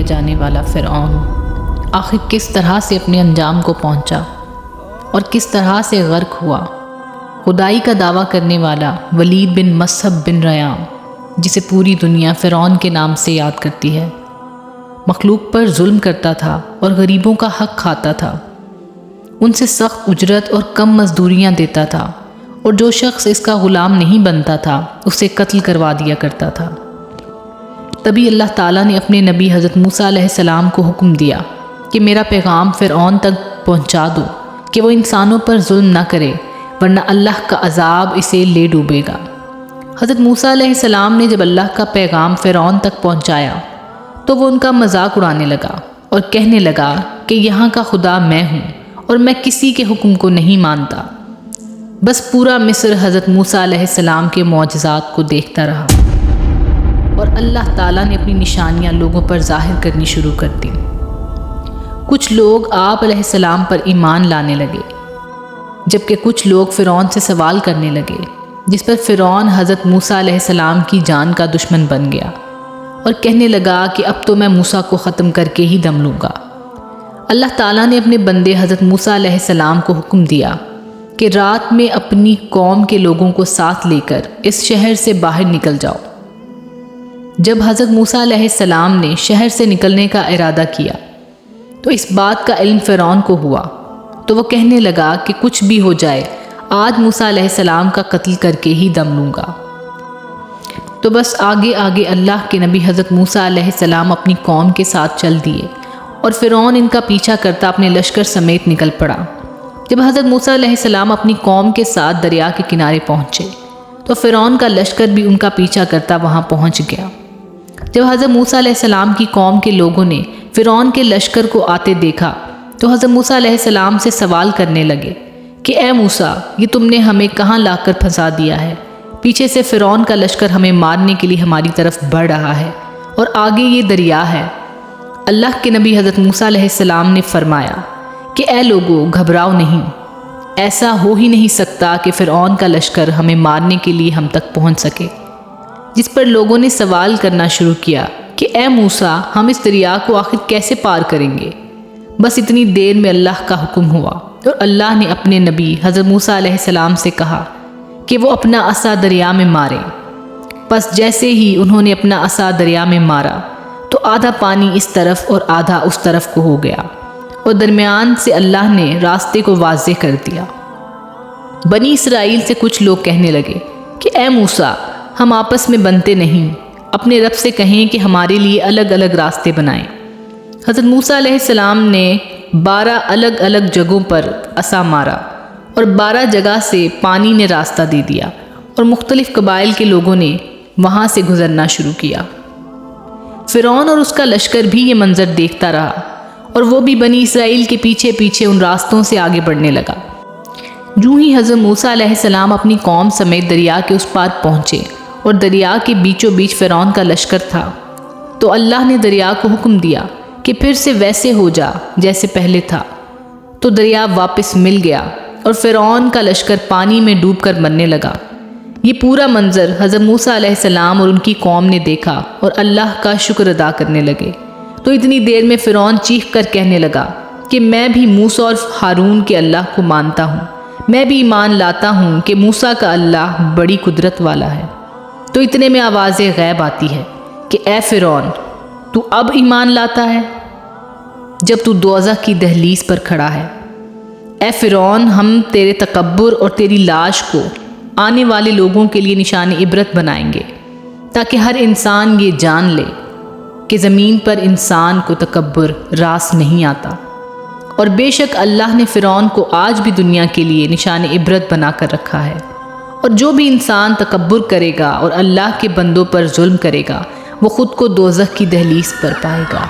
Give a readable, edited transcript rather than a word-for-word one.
جانے والا فرعون آخر کس طرح سے اپنے انجام کو پہنچا اور کس طرح سے غرق ہوا۔ خدائی کا دعویٰ کرنے والا ولید بن مصعب بن ریام، جسے پوری دنیا فرعون کے نام سے یاد کرتی ہے، مخلوق پر ظلم کرتا تھا اور غریبوں کا حق کھاتا تھا، ان سے سخت اجرت اور کم مزدوریاں دیتا تھا، اور جو شخص اس کا غلام نہیں بنتا تھا اسے قتل کروا دیا کرتا تھا۔ تبھی اللہ تعالیٰ نے اپنے نبی حضرت موسیٰ علیہ السلام کو حکم دیا کہ میرا پیغام فرعون تک پہنچا دو کہ وہ انسانوں پر ظلم نہ کرے، ورنہ اللہ کا عذاب اسے لے ڈوبے گا۔ حضرت موسیٰ علیہ السلام نے جب اللہ کا پیغام فرعون تک پہنچایا تو وہ ان کا مذاق اڑانے لگا اور کہنے لگا کہ یہاں کا خدا میں ہوں اور میں کسی کے حکم کو نہیں مانتا۔ بس پورا مصر حضرت موسیٰ علیہ السلام کے معجزات کو دیکھتا رہا اور اللہ تعالیٰ نے اپنی نشانیاں لوگوں پر ظاہر کرنی شروع کر دی۔ کچھ لوگ آپ علیہ السلام پر ایمان لانے لگے، جبکہ کچھ لوگ فرعون سے سوال کرنے لگے، جس پر فرعون حضرت موسیٰ علیہ السلام کی جان کا دشمن بن گیا اور کہنے لگا کہ اب تو میں موسیٰ کو ختم کر کے ہی دم لوں گا۔ اللہ تعالیٰ نے اپنے بندے حضرت موسیٰ علیہ السلام کو حکم دیا کہ رات میں اپنی قوم کے لوگوں کو ساتھ لے کر اس شہر سے باہر نکل جاؤ۔ جب حضرت موسیٰ علیہ السلام نے شہر سے نکلنے کا ارادہ کیا تو اس بات کا علم فرعون کو ہوا، تو وہ کہنے لگا کہ کچھ بھی ہو جائے آج موسیٰ علیہ السلام کا قتل کر کے ہی دم لوں گا۔ تو بس آگے آگے اللہ کے نبی حضرت موسیٰ علیہ السلام اپنی قوم کے ساتھ چل دیے اور فرعون ان کا پیچھا کرتا اپنے لشکر سمیت نکل پڑا۔ جب حضرت موسیٰ علیہ السلام اپنی قوم کے ساتھ دریا کے کنارے پہنچے تو فرعون کا لشکر بھی ان کا پیچھا کرتا وہاں پہنچ گیا۔ جب حضرت موسیٰ علیہ السلام کی قوم کے لوگوں نے فرعون کے لشکر کو آتے دیکھا تو حضرت موسیٰ علیہ السلام سے سوال کرنے لگے کہ اے موسیٰ، یہ تم نے ہمیں کہاں لا کر پھنسا دیا ہے؟ پیچھے سے فرعون کا لشکر ہمیں مارنے کے لیے ہماری طرف بڑھ رہا ہے اور آگے یہ دریا ہے۔ اللہ کے نبی حضرت موسیٰ علیہ السلام نے فرمایا کہ اے لوگو، گھبراؤ نہیں، ایسا ہو ہی نہیں سکتا کہ فرعون کا لشکر ہمیں مارنے کے لیے ہم تک پہنچ سکے۔ جس پر لوگوں نے سوال کرنا شروع کیا کہ اے موسیٰ، ہم اس دریا کو آخر کیسے پار کریں گے؟ بس اتنی دیر میں اللہ کا حکم ہوا اور اللہ نے اپنے نبی حضرت موسیٰ علیہ السلام سے کہا کہ وہ اپنا عصا دریا میں ماریں۔ پس جیسے ہی انہوں نے اپنا عصا دریا میں مارا تو آدھا پانی اس طرف اور آدھا اس طرف کو ہو گیا اور درمیان سے اللہ نے راستے کو واضح کر دیا۔ بنی اسرائیل سے کچھ لوگ کہنے لگے کہ اے موسیٰ، ہم آپس میں بنتے نہیں، اپنے رب سے کہیں کہ ہمارے لیے الگ الگ راستے بنائیں۔ حضرت موسیٰ علیہ السلام نے 12 الگ الگ جگہوں پر عصا مارا اور 12 جگہ سے پانی نے راستہ دے دیا اور مختلف قبائل کے لوگوں نے وہاں سے گزرنا شروع کیا۔ فرعون اور اس کا لشکر بھی یہ منظر دیکھتا رہا اور وہ بھی بنی اسرائیل کے پیچھے پیچھے ان راستوں سے آگے بڑھنے لگا۔ جو ہی حضرت موسیٰ علیہ السلام اپنی قوم سمیت دریا کے اس پار پہنچے اور دریا کے بیچوں بیچ فرعون کا لشکر تھا تو اللہ نے دریا کو حکم دیا کہ پھر سے ویسے ہو جا جیسے پہلے تھا، تو دریا واپس مل گیا اور فرعون کا لشکر پانی میں ڈوب کر مرنے لگا۔ یہ پورا منظر حضرت موسیٰ علیہ السلام اور ان کی قوم نے دیکھا اور اللہ کا شکر ادا کرنے لگے۔ تو اتنی دیر میں فرعون چیخ کر کہنے لگا کہ میں بھی موسیٰ اور ہارون کے اللہ کو مانتا ہوں، میں بھی ایمان لاتا ہوں کہ موسیٰ کا اللہ بڑی قدرت والا ہے۔ تو اتنے میں آواز غیب آتی ہے کہ اے فرعون، تو اب ایمان لاتا ہے جب تو دوزخ کی دہلیز پر کھڑا ہے؟ اے فرعون، ہم تیرے تکبر اور تیری لاش کو آنے والے لوگوں کے لیے نشان عبرت بنائیں گے، تاکہ ہر انسان یہ جان لے کہ زمین پر انسان کو تکبر راس نہیں آتا، اور بے شک اللہ نے فرعون کو آج بھی دنیا کے لیے نشان عبرت بنا کر رکھا ہے، اور جو بھی انسان تکبر کرے گا اور اللہ کے بندوں پر ظلم کرے گا وہ خود کو دوزخ کی دہلیز پر پائے گا۔